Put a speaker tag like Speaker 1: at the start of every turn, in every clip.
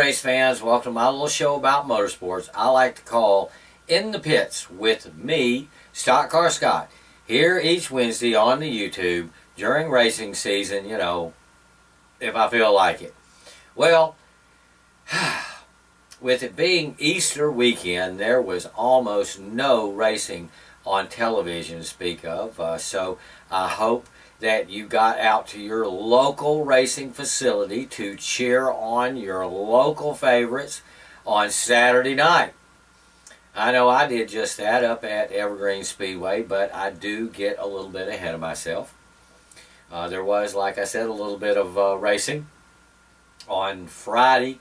Speaker 1: race fans, welcome to my little show about motorsports I like to call In the Pits with me, Stock Car Scott, here each Wednesday on the YouTube during racing season, if I feel like it. Well, with it being Easter weekend, there was almost no racing on television to speak of, so I hope that you got out to your local racing facility to cheer on your local favorites on Saturday night. I know I did just that up at Evergreen Speedway, but I do get a little bit ahead of myself. There was, like I said, a little bit of racing on Friday.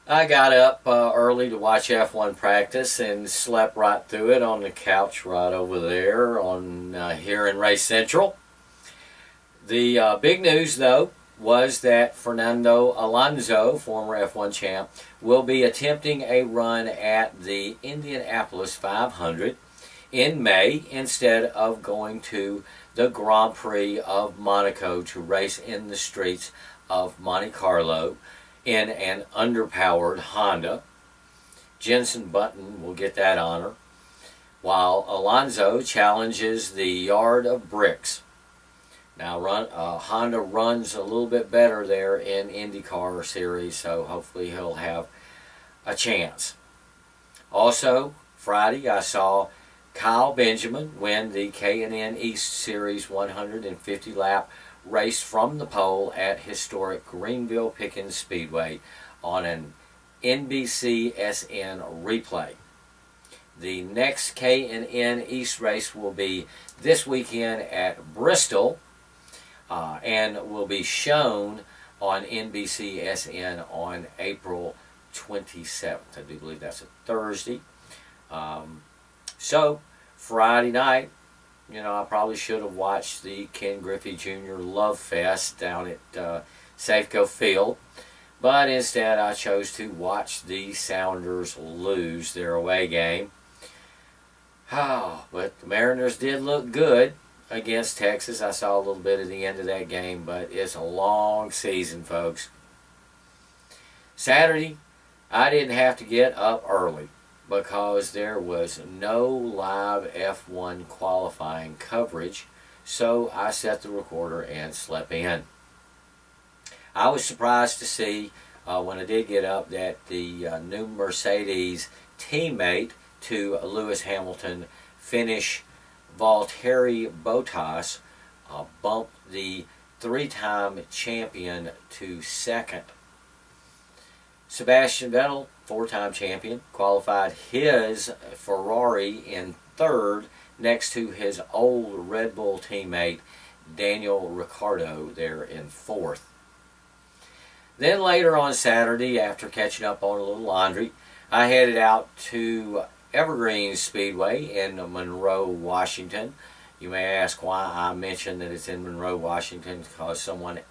Speaker 1: I got up early to watch F1 practice and slept right through it on the couch right over there on here in Race Central. The big news, though, was that Fernando Alonso, former F1 champ, will be attempting a run at the Indianapolis 500 in May instead of going to the Grand Prix of Monaco to race in the streets of Monte Carlo in an underpowered Honda. Jenson Button will get that honor, while Alonso challenges the Yard of Bricks. Now, Honda runs a little bit better there in IndyCar series, so hopefully he'll have a chance. Also, Friday I saw Kyle Benjamin win the K&N East Series 150 lap race from the pole at historic Greenville Pickens Speedway on an NBCSN replay. The next K&N East race will be this weekend at Bristol, and will be shown on NBCSN on April 27th. I do believe that's a Thursday. So, Friday night, I probably should have watched the Ken Griffey Jr. Love Fest down at Safeco Field, but instead I chose to watch the Sounders lose their away game. But the Mariners did look good against Texas. I saw a little bit at the end of that game, but it's a long season, folks. Saturday, I didn't have to get up early because there was no live F1 qualifying coverage, so I set the recorder and slept in. I was surprised to see when I did get up that the new Mercedes teammate to Lewis Hamilton finish Valtteri Bottas bumped the three-time champion to second. Sebastian Vettel, four-time champion, qualified his Ferrari in third next to his old Red Bull teammate Daniel Ricciardo there in fourth. Then later on Saturday, after catching up on a little laundry, I headed out to Evergreen Speedway in Monroe, Washington. You may ask why I mentioned that it's in Monroe, Washington, because someone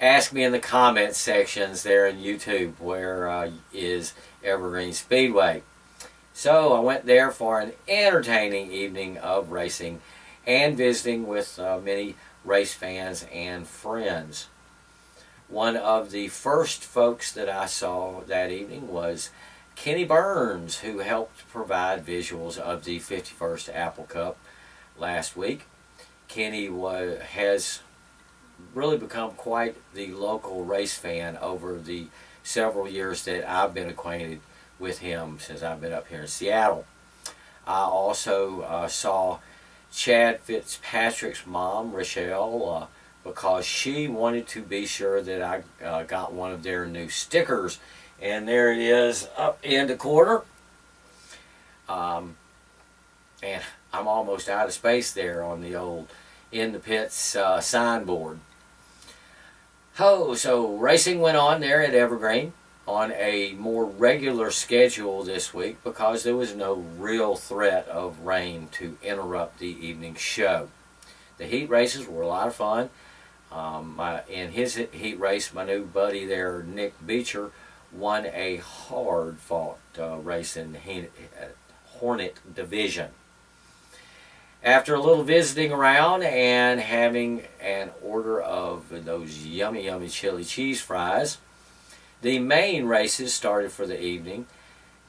Speaker 1: asked me in the comments sections there in YouTube, where is Evergreen Speedway? So I went there for an entertaining evening of racing and visiting with many race fans and friends. One of the first folks that I saw that evening was Kenny Burns, who helped provide visuals of the 51st Apple Cup last week. Kenny has really become quite the local race fan over the several years that I've been acquainted with him since I've been up here in Seattle. I also saw Chad Fitzpatrick's mom, Rochelle, because she wanted to be sure that I got one of their new stickers. And there it is up in the corner. And I'm almost out of space there on the old In the Pits signboard. So racing went on there at Evergreen on a more regular schedule this week because there was no real threat of rain to interrupt the evening show. The heat races were a lot of fun. In his heat race, my new buddy there, Nick Beecher, won a hard-fought race in the Hornet Division. After a little visiting around and having an order of those yummy, yummy chili cheese fries, The main races started for the evening,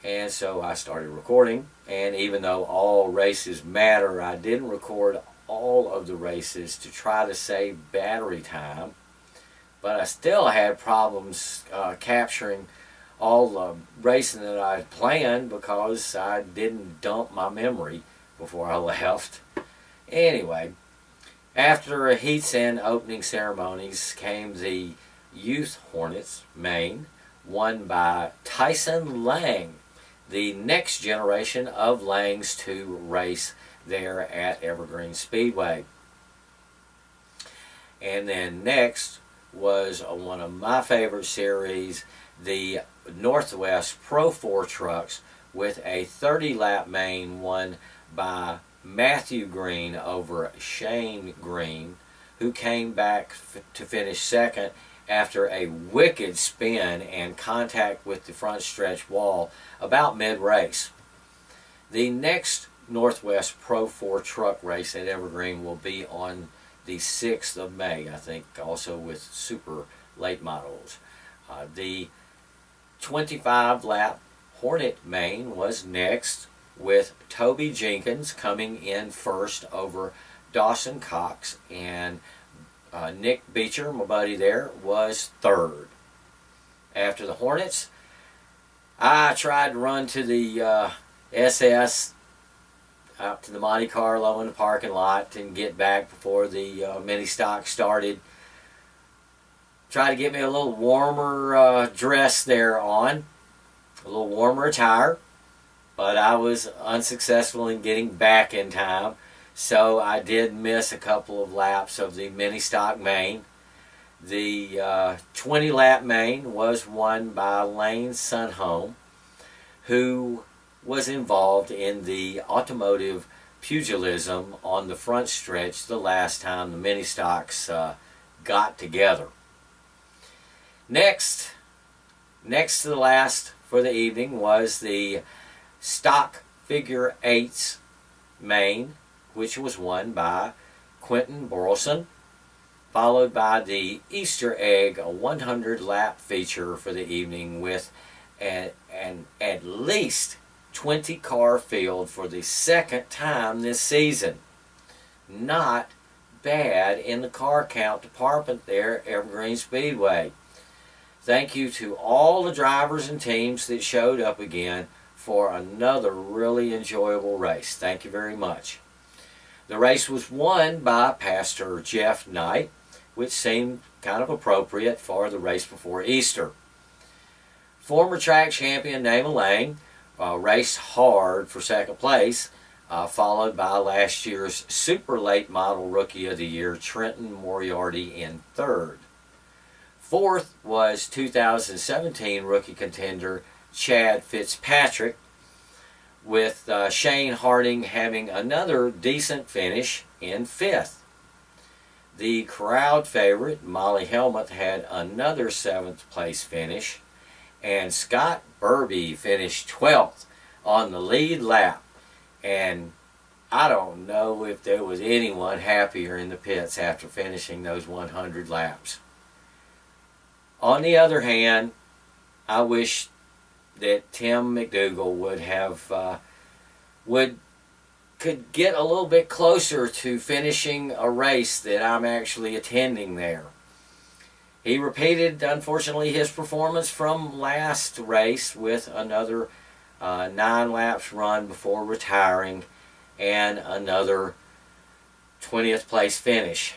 Speaker 1: and so I started recording. And even though all races matter, I didn't record all of the races to try to save battery time. But I still had problems capturing all the racing that I had planned because I didn't dump my memory before I left. Anyway, after heats and opening ceremonies came the Youth Hornets main, won by Tyson Lang, the next generation of Langs to race there at Evergreen Speedway. And then next was one of my favorite series, the Northwest Pro 4 trucks, with a 30-lap main won by Matthew Green over Shane Green, who came back to finish second after a wicked spin and contact with the front stretch wall about mid-race. The next Northwest Pro 4 truck race at Evergreen will be on the 6th of May, I think, also with super late models. The 25-lap Hornet main was next, with Toby Jenkins coming in first over Dawson Cox, and Nick Beecher, my buddy there, was third. After the Hornets, I tried to run to the SS out to the Monte Carlo in the parking lot and get back before the mini stock started. Try to get me a little warmer dress there on, a little warmer attire, but I was unsuccessful in getting back in time, so I did miss a couple of laps of the mini stock main. The 20-lap main was won by Lane Sunhome, who was involved in the automotive pugilism on the front stretch the last time the mini stocks got together. Next to the last for the evening was the stock figure 8s main, which was won by Quentin Borelson, followed by the Easter egg, a 100-lap feature for the evening with an at least 20-car field for the second time this season. Not bad in the car count department there at Evergreen Speedway. Thank you to all the drivers and teams that showed up again for another really enjoyable race. Thank you very much. The race was won by Pastor Jeff Knight, which seemed kind of appropriate for the race before Easter. Former track champion Nama Lang raced hard for second place, followed by last year's super late model rookie of the year Trenton Moriarty in third. Fourth was 2017 rookie contender Chad Fitzpatrick, with Shane Harding having another decent finish in fifth. The crowd favorite Molly Helmuth had another 7th place finish, and Scott Burby finished 12th on the lead lap. And I don't know if there was anyone happier in the pits after finishing those 100 laps. On the other hand, I wish that Tim McDougall would have could get a little bit closer to finishing a race that I'm actually attending there. He repeated, unfortunately, his performance from last race with another 9 laps run before retiring and another 20th place finish.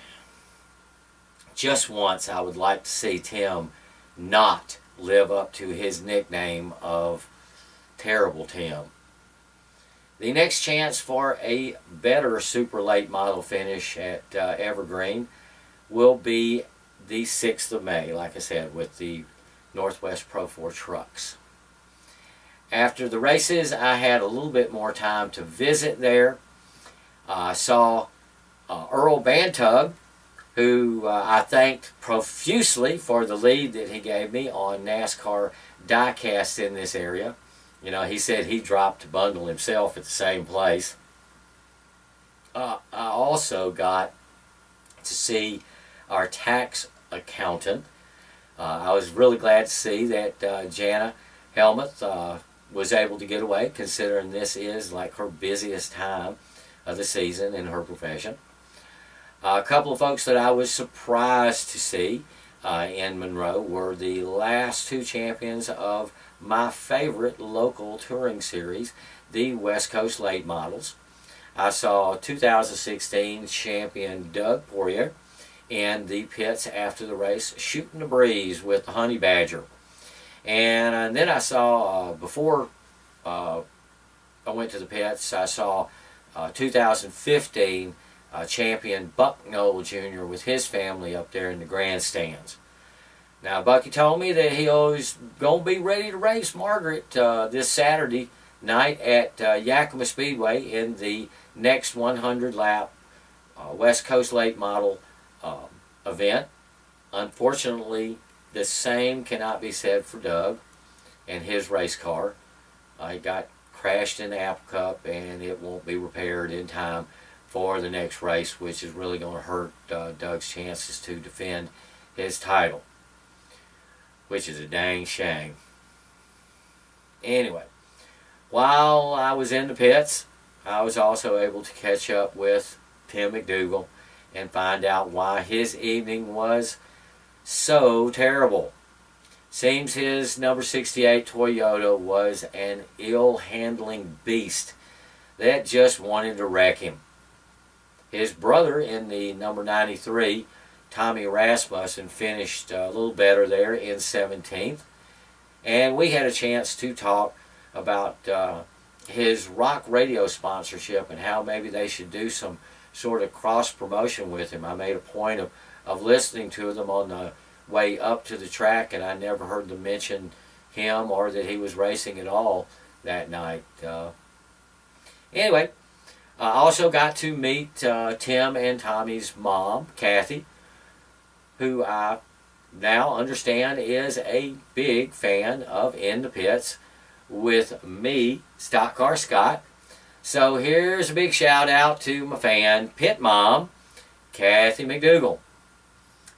Speaker 1: Just once I would like to see Tim not live up to his nickname of Terrible Tim. The next chance for a better super late model finish at Evergreen will be the 6th of May, like I said, with the Northwest Pro 4 trucks. After the races, I had a little bit more time to visit there. I saw Earl Bantug, who I thanked profusely for the lead that he gave me on NASCAR diecast in this area. You know, he said he dropped a bundle himself at the same place. I also got to see our tax accountant, I was really glad to see that Jana Helmuth was able to get away, considering this is like her busiest time of the season in her profession. A couple of folks that I was surprised to see in Monroe were the last two champions of my favorite local touring series, the West Coast Late Models. I saw 2016 champion Doug Poirier in the pits after the race, shooting the breeze with the Honey Badger. And then I saw, before I went to the pits, I saw 2015 champion Buck Knoll Jr. with his family up there in the grandstands. Now, Bucky told me that he was going to be ready to race Margaret this Saturday night at Yakima Speedway in the next 100-lap West Coast Late Model event. Unfortunately, the same cannot be said for Doug and his race car. He got crashed in the Apple Cup, and it won't be repaired in time for the next race, which is really going to hurt Doug's chances to defend his title, which is a dang shame. Anyway, while I was in the pits, I was also able to catch up with Tim McDougall and find out why his evening was so terrible. Seems his number 68 Toyota was an ill-handling beast that just wanted to wreck him. His brother in the number 93, Tommy Rasmussen, finished a little better there in 17th. And we had a chance to talk about his rock radio sponsorship and how maybe they should do some sort of cross-promotion with him. I made a point of listening to them on the way up to the track, and I never heard them mention him or that he was racing at all that night. Anyway, I also got to meet Tim and Tommy's mom, Kathy, who I now understand is a big fan of In the Pits with me, StockCar Scott. So here's a big shout out to my fan, Pit Mom, Kathy McDougall.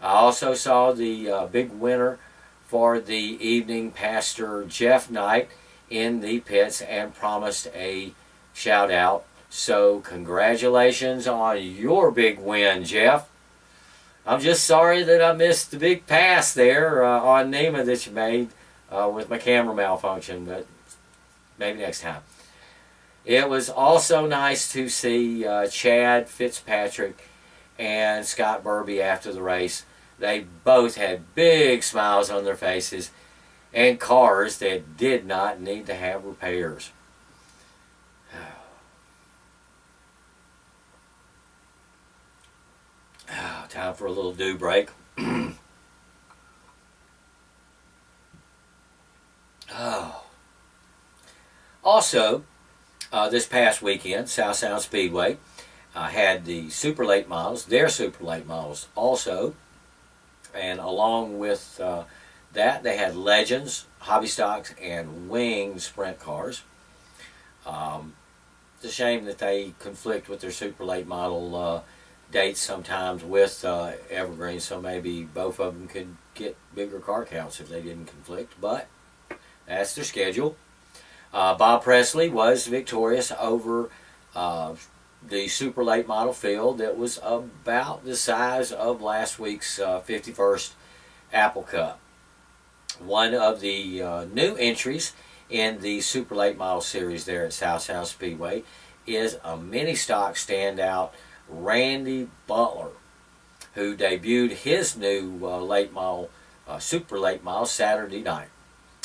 Speaker 1: I also saw the big winner for the evening, Pastor Jeff Knight, in the pits and promised a shout out. So congratulations on your big win, Jeff. I'm just sorry that I missed the big pass there on Nema that you made with my camera malfunction, but maybe next time. It was also nice to see Chad Fitzpatrick and Scott Burby after the race. They both had big smiles on their faces and cars that did not need to have repairs. Time for a little dew break. Also, this past weekend, South Sound Speedway had the super late models, their super late models also, and along with that, they had Legends, Hobby Stocks, and Wing sprint cars. It's a shame that they conflict with their super late model dates sometimes with Evergreen, so maybe both of them could get bigger car counts if they didn't conflict, but that's their schedule. Bob Presley was victorious over the super late model field that was about the size of last week's 51st Apple Cup. One of the new entries in the super late model series there at South Sound Speedway is a mini stock standout, Randy Butler, who debuted his new late model, super late model Saturday night.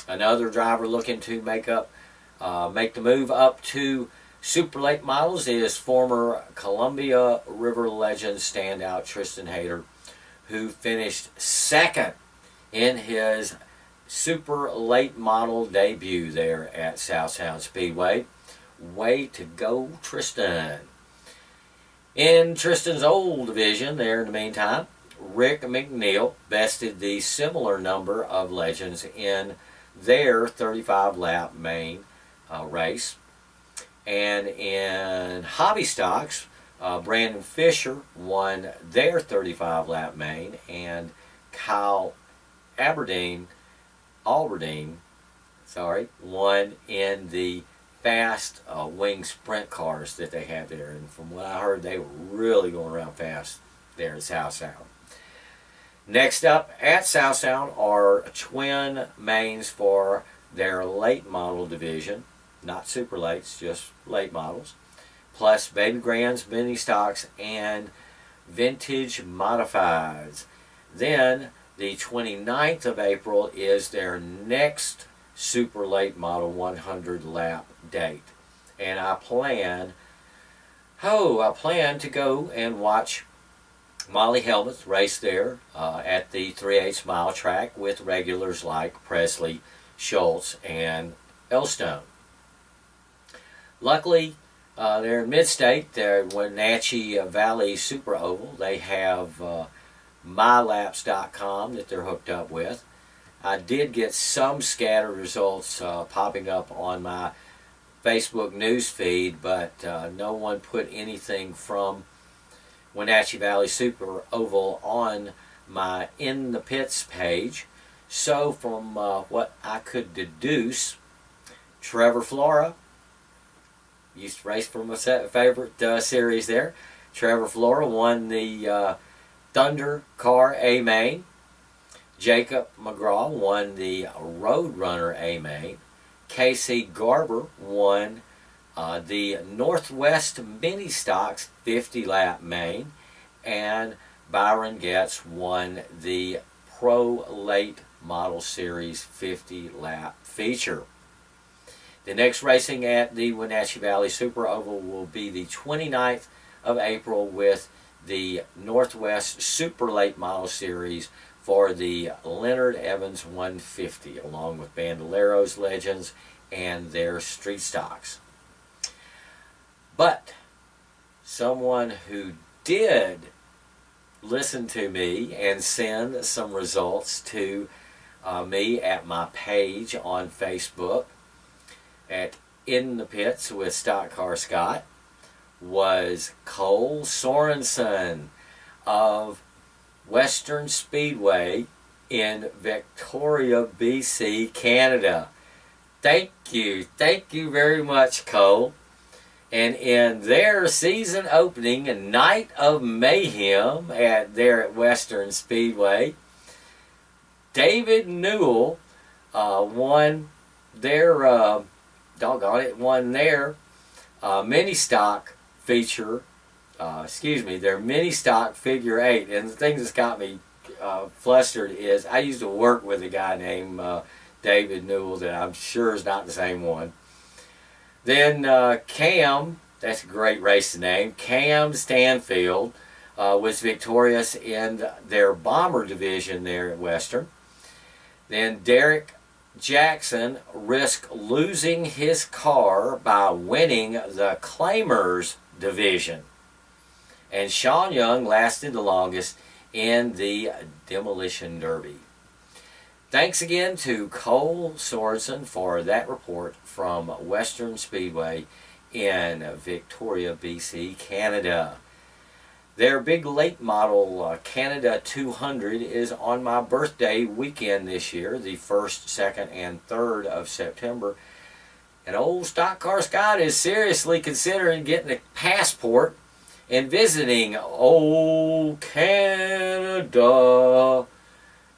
Speaker 1: Another driver looking to make the move up to super late models is former Columbia River Legends standout Tristan Hayter, who finished second in his super late model debut there at South Sound Speedway. Way to go, Tristan. In Tristan's old division there in the meantime, Rick McNeil bested the similar number of Legends in their 35-lap main race. And in Hobby Stocks, Brandon Fisher won their 35-lap main, and Kyle Alberdeen, won in the fast wing sprint cars that they have there. And from what I heard, they were really going around fast there at South Sound. Next up at South Sound are twin mains for their late model division. Not super lates, just late models. Plus baby grands, mini stocks, and vintage modifieds. Then the 29th of April is their next super late model 100 lap date. And I plan to go and watch Molly Helmuth race there at the 3/8 mile track with regulars like Presley, Schultz, and Elstone. Luckily, they're in mid-state. They're in Wenatchee Valley Super Oval. They have mylaps.com that they're hooked up with. I did get some scattered results popping up on my Facebook news feed, but no one put anything from Wenatchee Valley Super Oval on my In the Pits page. So from what I could deduce, Trevor Flora used to race for my favorite series there. Trevor Flora won the Thunder Car A Main. Jacob McGraw won the Roadrunner A Main. Casey Garber won the Northwest Mini Stocks 50 lap main. And Byron Getz won the Pro Late Model Series 50 lap feature. The next racing at the Wenatchee Valley Super Oval will be the 29th of April with the Northwest Super Late Model Series for the Leonard Evans 150, along with Bandoleros Legends and their street stocks. But someone who did listen to me and send some results to me at my page on Facebook at In the Pits with StockCar Scott was Cole Sorensen of Western Speedway in Victoria, BC, Canada. Thank you very much, Cole. And in their season opening Night of Mayhem there at Western Speedway, David Newell won their mini stock feature. Their mini stock figure 8. And the thing that's got me flustered is I used to work with a guy named David Newell that I'm sure is not the same one. Then Cam, that's a great racing name, Cam Stanfield was victorious in their bomber division there at Western. Then Derek Jackson risked losing his car by winning the Claimers division. And Sean Young lasted the longest in the Demolition Derby. Thanks again to Cole Sorensen for that report from Western Speedway in Victoria, BC, Canada. Their big late model Canada 200 is on my birthday weekend this year, the 1st, 2nd, and 3rd of September. And old StockCar Scott is seriously considering getting a passport and visiting old Canada.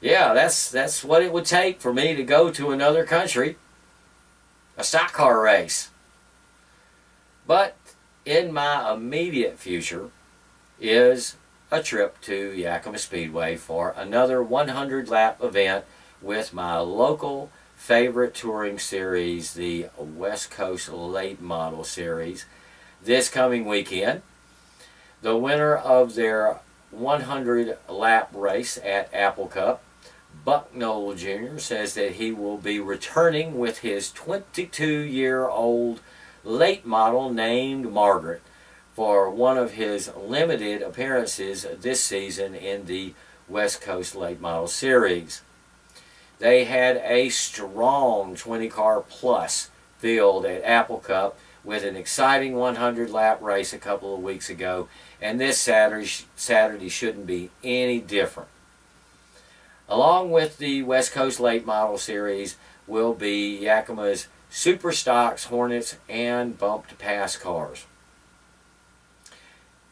Speaker 1: Yeah, that's what it would take for me to go to another country. A stock car race. But in my immediate future is a trip to Yakima Speedway for another 100 lap event with my local favorite touring series, the West Coast Late Model Series, this coming weekend. The winner of their 100 lap race at Apple Cup, Buck Noel Jr., says that he will be returning with his 22-year-old late model named Margaret for one of his limited appearances this season in the West Coast Late Model Series. They had a strong 20-car plus field at Apple Cup with an exciting 100-lap race a couple of weeks ago, and this Saturday shouldn't be any different. Along with the West Coast Late Model Series will be Yakima's Super Stocks, Hornets, and Bump to Pass cars.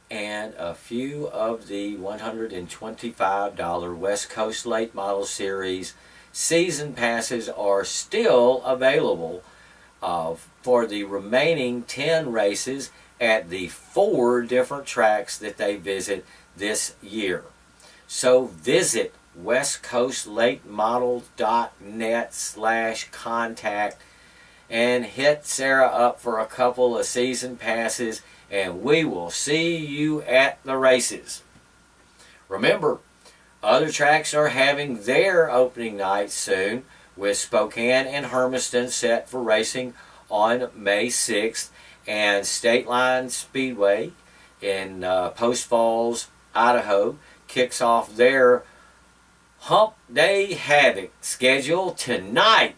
Speaker 1: And a few of the $125 West Coast Late Model Series season passes are still available for the remaining 10 races at the 4 different tracks that they visit this year. So visit westcoastlatemodels.net/contact and hit Sarah up for a couple of season passes, and we will see you at the races. Remember, other tracks are having their opening nights soon, with Spokane and Hermiston set for racing on May 6th, and State Line Speedway in Post Falls, Idaho, kicks off their Hump Day Havoc schedule tonight.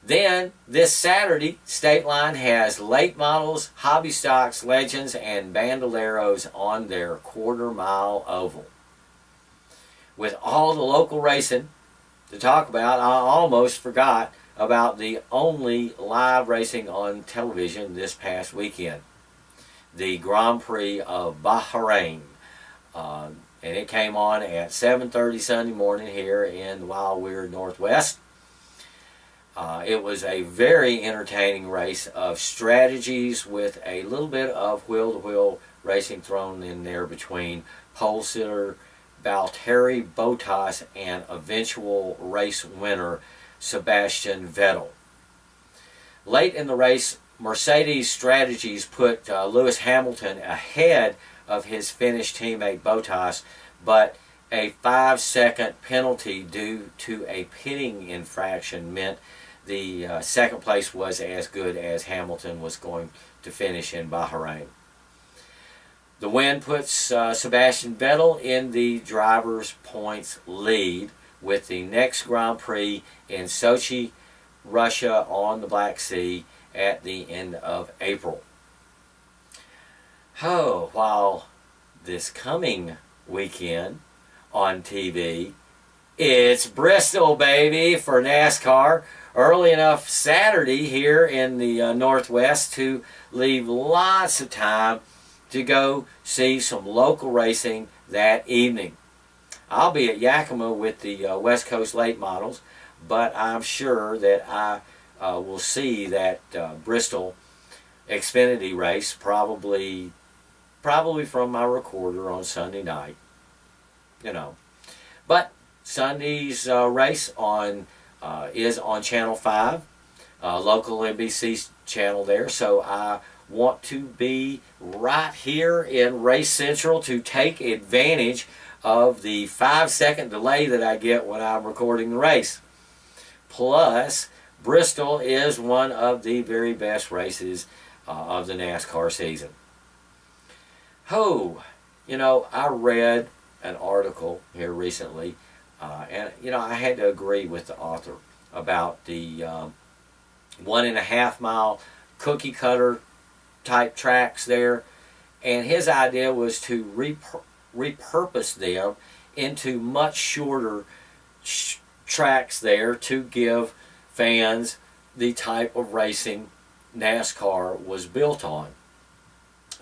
Speaker 1: Then, this Saturday, State Line has late models, hobby stocks, legends, and bandoleros on their quarter-mile oval. With all the local racing to talk about, I almost forgot about the only live racing on television this past weekend, the Grand Prix of Bahrain. And it came on at 7:30 Sunday morning here in the Wild Weird Northwest. It was a very entertaining race of strategies with a little bit of wheel-to-wheel racing thrown in there between pole sitter Valtteri Bottas and eventual race winner Sebastian Vettel. Late in the race, Mercedes strategies put Lewis Hamilton ahead of his Finnish teammate Bottas, but a 5-second penalty due to a pitting infraction meant the second place was as good as Hamilton was going to finish in Bahrain. The win puts Sebastian Vettel in the driver's points lead, with the next Grand Prix in Sochi, Russia on the Black Sea at the end of April. Oh, while this coming weekend on TV, it's Bristol, baby, for NASCAR. Early enough Saturday here in the Northwest to leave lots of time to go see some local racing that evening. I'll be at Yakima with the West Coast Late Models, but I'm sure that I will see that Bristol Xfinity race probably from my recorder on Sunday night. But Sunday's race is on Channel 5, local NBC channel there, so I want to be right here in Race Central to take advantage of the 5-second delay that I get when I'm recording the race. Plus, Bristol is one of the very best races of the NASCAR season. I read an article here recently, and I had to agree with the author about the 1.5 mile cookie cutter type tracks there, and his idea was to repurpose them into much shorter tracks there to give fans the type of racing NASCAR was built on.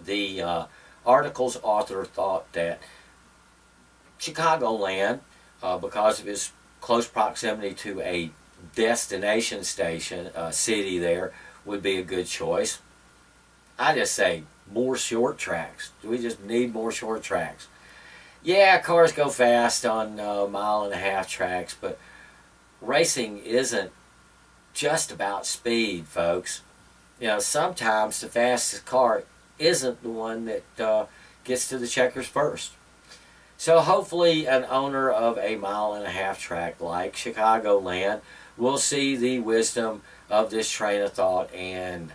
Speaker 1: The article's author thought that Chicagoland, because of its close proximity to a destination city there, would be a good choice. I just say more short tracks. Do we just need more short tracks? Yeah, cars go fast on 1.5 mile tracks, but racing isn't just about speed, folks. Sometimes the fastest car isn't the one that gets to the checkers first. So hopefully an owner of a 1.5 mile track like Chicagoland will see the wisdom of this train of thought and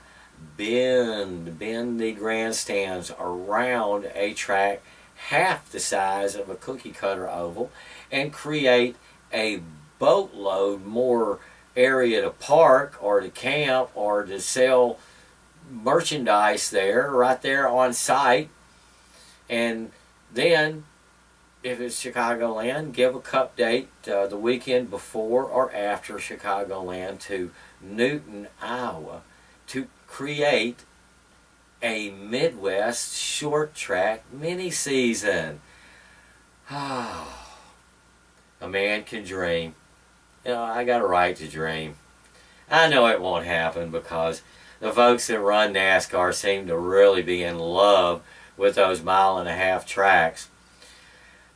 Speaker 1: bend the grandstands around a track half the size of a cookie cutter oval and create a boatload more area to park or to camp or to sell merchandise there, right there on site. And then if it's Chicagoland, give a cup date the weekend before or after Chicagoland to Newton, Iowa, to create a Midwest short track mini season. A man can dream. I got a right to dream. I know it won't happen because the folks that run NASCAR seem to really be in love with those 1.5-mile tracks.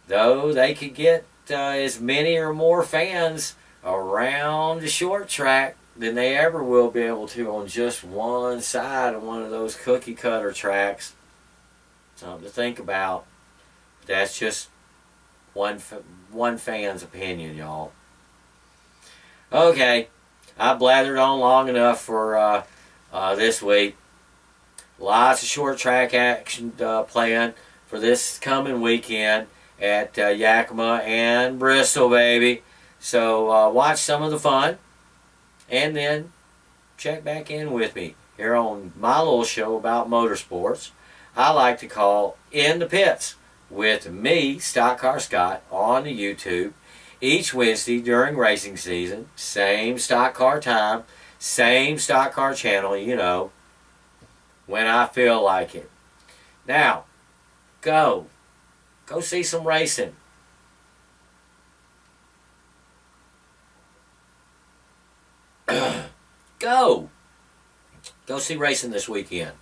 Speaker 1: Though they could get as many or more fans around the short track than they ever will be able to on just one side of one of those cookie cutter tracks. Something to think about. That's just one fan's opinion, y'all. Okay, I blathered on long enough for this week. Lots of short track action planned for this coming weekend at Yakima and Bristol, baby. So watch some of the fun and then check back in with me here on my little show about motorsports I like to call In the Pits with me, StockCar Scott, on the YouTube each Wednesday during racing season. Same StockCar time, same StockCar channel, when I feel like it. Now, go see some racing. Go see racing this weekend.